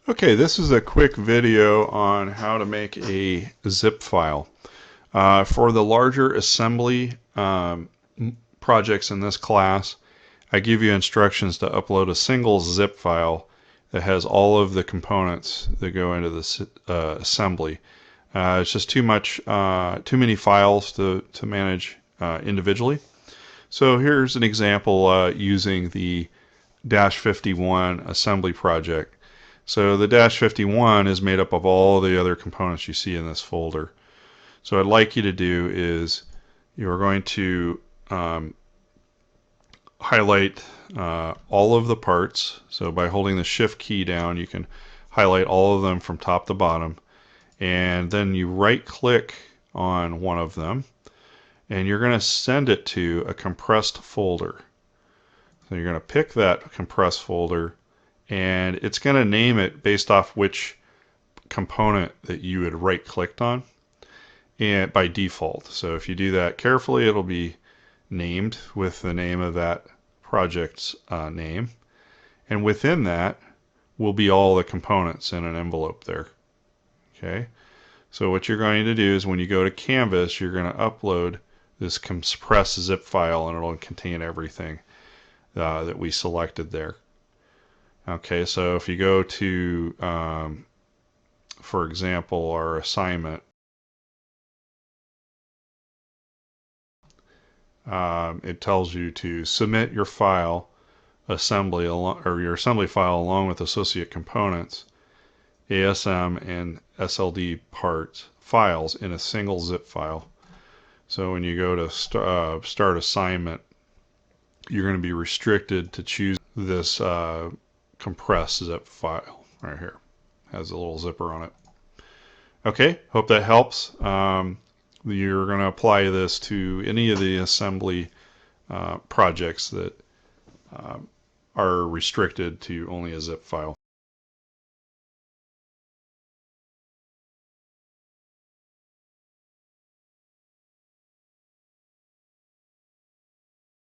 Okay, this is a quick video on how to make a zip file. For the larger assembly projects in this class, I give you instructions to upload a single zip file that has all of the components that go into this assembly. It's just too many files to manage individually. So here's an example using the Dash 51 assembly project. So the Dash 51 is made up of all the other components you see in this folder. So what I'd like you to do is you're going to highlight all of the parts. So by holding the Shift key down, you can highlight all of them from top to bottom. And then you right click on one of them and you're going to send it to a compressed folder. So you're going to pick that compressed folder and it's going to name it based off which component that you had right clicked on and by default. So if you do that carefully, it'll be named with the name of that project's name, and within that will be all the components in an envelope there. Okay, so what you're going to do is when you go to Canvas, you're going to upload this compressed zip file and it'll contain everything that we selected there. Okay, so if you go to, for example, our assignment, it tells you to submit your file assembly or your assembly file along with associate components, ASM and SLD parts files in a single zip file. So when you go to start assignment, you're going to be restricted to choose this compressed zip file right here. Has a little zipper on it. Okay, hope that helps. You're going to apply this to any of the assembly projects that are restricted to only a zip file.